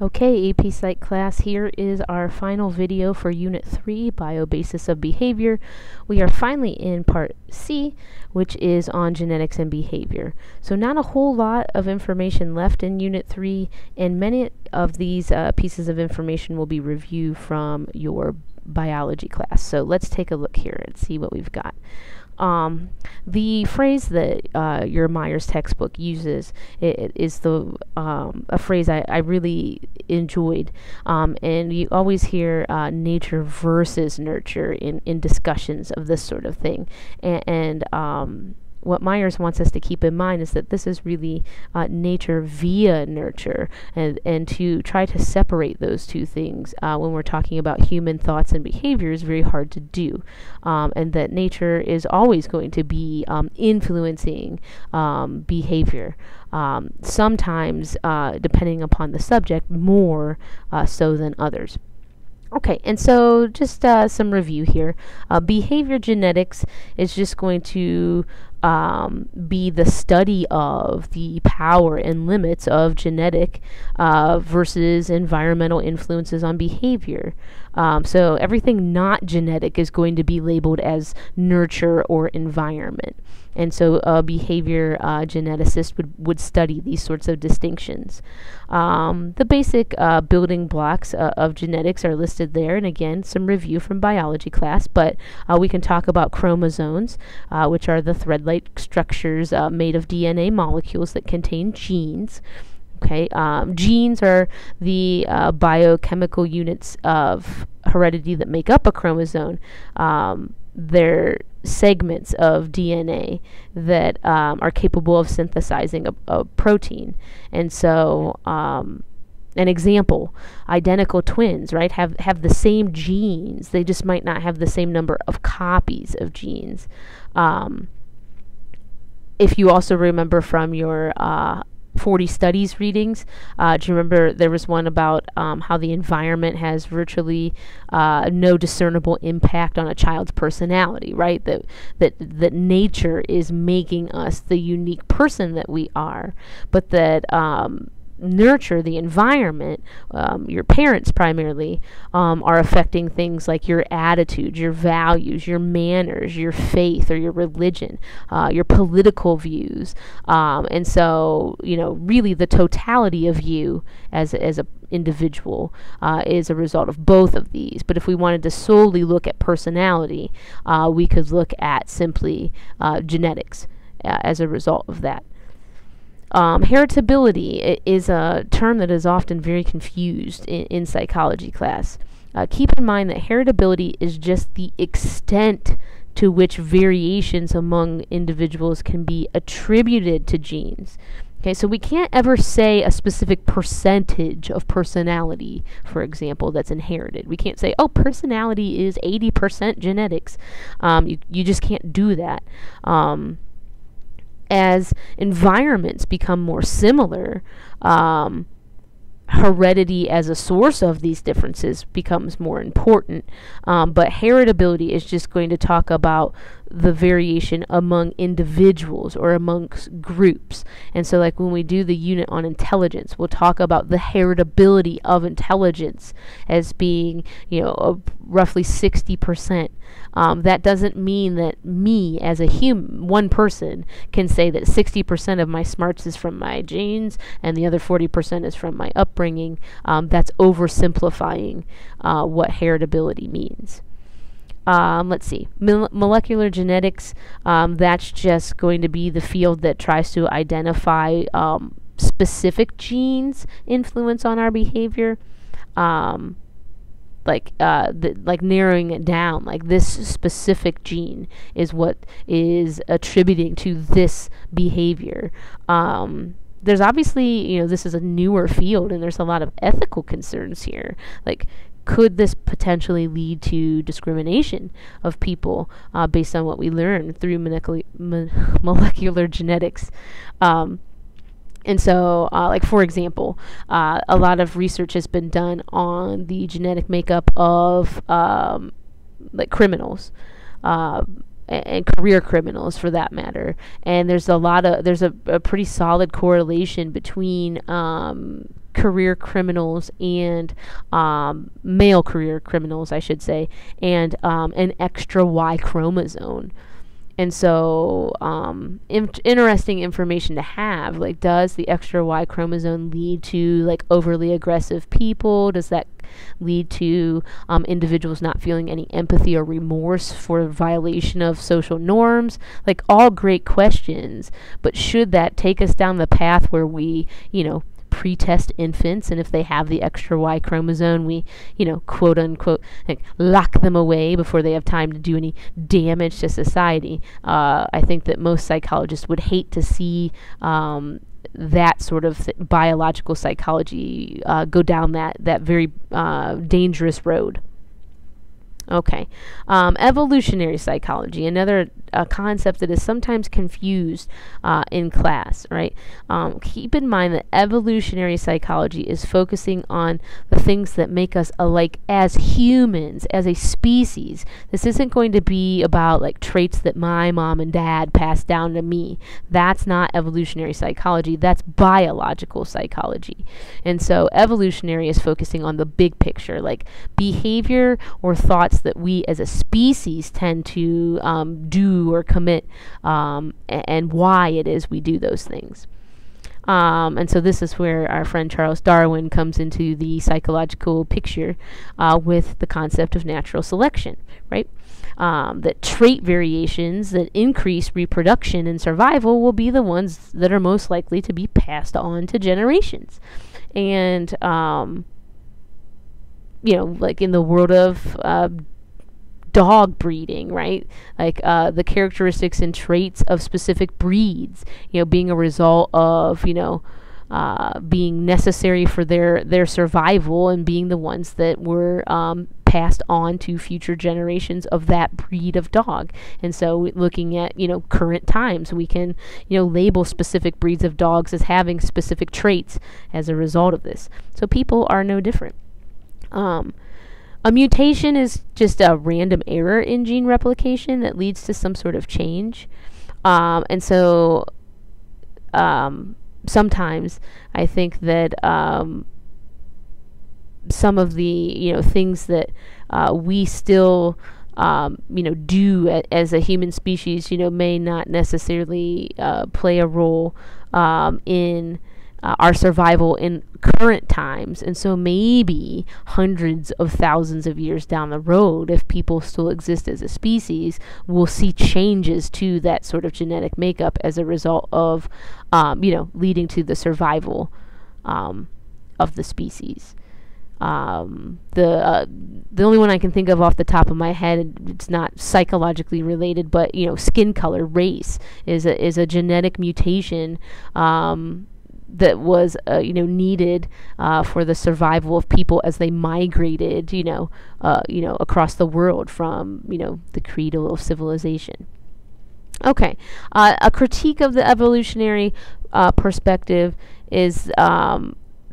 Okay, AP Psych class, here is our final video for Unit 3, Biobasis of Behavior. We are finally in Part C, which is on genetics and behavior. So not a whole lot of information left in Unit 3, and many of these pieces of information will be reviewed from your biology class. So let's take a look here and see what we've got. The phrase that your Myers textbook uses is a phrase I really enjoyed, and you always hear nature versus nurture in discussions of this sort of thing, and what Myers wants us to keep in mind is that this is really nature via nurture, and to try to separate those two things when we're talking about human thoughts and behavior is very hard to do, and that nature is always going to be influencing behavior. Sometimes, depending upon the subject, more so than others. Okay, and so just some review here. Behavior genetics is just going to be the study of the power and limits of genetic versus environmental influences on behavior. So everything not genetic is going to be labeled as nurture or environment. And so a behavior geneticist would study these sorts of distinctions. The basic building blocks of genetics are listed there, and again, some review from biology class, but we can talk about chromosomes, which are the thread-like structures made of DNA molecules that contain genes. Okay, genes are the biochemical units of heredity that make up a chromosome. They're segments of DNA that are capable of synthesizing a protein. And so, an example, identical twins, right, have the same genes. They just might not have the same number of copies of genes. If you also remember from your 40 studies readings, do you remember there was one about how the environment has virtually no discernible impact on a child's personality, right? That nature is making us the unique person that we are, but that nurture, the environment, your parents primarily, are affecting things like your attitude, your values, your manners, your faith or your religion, your political views, and so really the totality of you as a individual is a result of both of these. But if we wanted to solely look at personality, we could look at simply genetics as a result of that. Heritability is a term that is often very confused in psychology class. Keep in mind that heritability is just the extent to which variations among individuals can be attributed to genes. Okay, so we can't ever say a specific percentage of personality, for example, that's inherited. We can't say, oh, personality is 80% genetics. You just can't do that. As environments become more similar, heredity as a source of these differences becomes more important. But heritability is just going to talk about the variation among individuals or amongst groups. And so like when we do the unit on intelligence, we'll talk about the heritability of intelligence as being, roughly 60%. That doesn't mean that me as a one person can say that 60% of my smarts is from my genes and the other 40% is from my upbringing. That's oversimplifying what heritability means. Let's see, molecular genetics, that's just going to be the field that tries to identify specific genes' influence on our behavior. Like narrowing it down, like this specific gene is what is attributing to this behavior. There's obviously, this is a newer field and there's a lot of ethical concerns here. Like, could this potentially lead to discrimination of people based on what we learn through molecular genetics? And so, like for example, a lot of research has been done on the genetic makeup of like criminals. and career criminals for that matter. And there's a pretty solid correlation between career criminals and male career criminals, I should say, and an extra Y chromosome. And so, interesting information to have. Like, does the extra Y chromosome lead to like overly aggressive people? Does that lead to individuals not feeling any empathy or remorse for violation of social norms? Like, all great questions, but should that take us down the path where we, pre-test infants, and if they have the extra Y chromosome, we, quote unquote, like, lock them away before they have time to do any damage to society? I think that most psychologists would hate to see that sort of biological psychology go down that very dangerous road. Okay. Evolutionary psychology, another concept that is sometimes confused in class, right? Keep in mind that evolutionary psychology is focusing on the things that make us alike as humans, as a species. This isn't going to be about like traits that my mom and dad passed down to me. That's not evolutionary psychology. That's biological psychology. And so evolutionary is focusing on the big picture, like behavior or thoughts that we as a species tend to do or commit, and why it is we do those things. And so this is where our friend Charles Darwin comes into the psychological picture with the concept of natural selection, right? That trait variations that increase reproduction and survival will be the ones that are most likely to be passed on to generations. And like in the world of dog breeding, right? Like the characteristics and traits of specific breeds, being a result of, being necessary for their survival, and being the ones that were passed on to future generations of that breed of dog. And so looking at, current times, we can, label specific breeds of dogs as having specific traits as a result of this. So people are no different. A mutation is just a random error in gene replication that leads to some sort of change. And so sometimes I think that some of the things that we still do as a human species may not necessarily play a role in our survival in current times. And so maybe hundreds of thousands of years down the road, if people still exist as a species, we'll see changes to that sort of genetic makeup as a result of leading to the survival of the species. The only one I can think of off the top of my head, it's not psychologically related, but skin color, race is a genetic mutation that was needed for the survival of people as they migrated across the world from the cradle of civilization. Okay, a critique of the evolutionary perspective is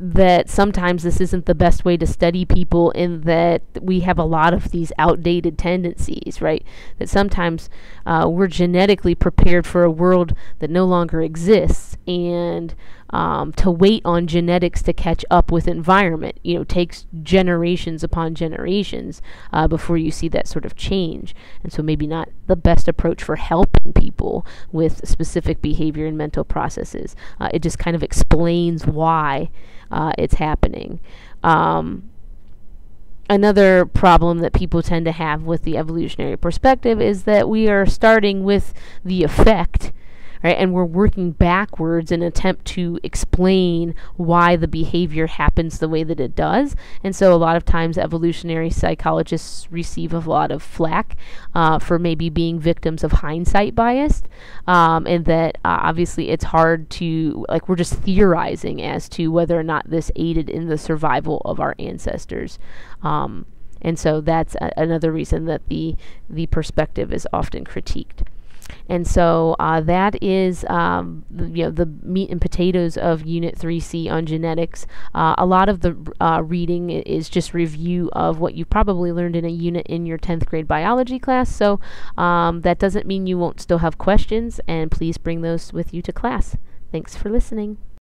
that sometimes this isn't the best way to study people, in that we have a lot of these outdated tendencies, right? That sometimes we're genetically prepared for a world that no longer exists, and to wait on genetics to catch up with environment, takes generations upon generations before you see that sort of change. And so maybe not the best approach for helping people with specific behavior and mental processes. It just kind of explains why it's happening. Another problem that people tend to have with the evolutionary perspective is that we are starting with the effect, right? And we're working backwards in an attempt to explain why the behavior happens the way that it does. And so a lot of times evolutionary psychologists receive a lot of flack for maybe being victims of hindsight bias, and that obviously it's hard to, like, we're just theorizing as to whether or not this aided in the survival of our ancestors. And so that's another reason that the perspective is often critiqued. And so that is the meat and potatoes of Unit 3C on genetics. A lot of the reading is just review of what you probably learned in a unit in your 10th grade biology class. So that doesn't mean you won't still have questions, and please bring those with you to class. Thanks for listening.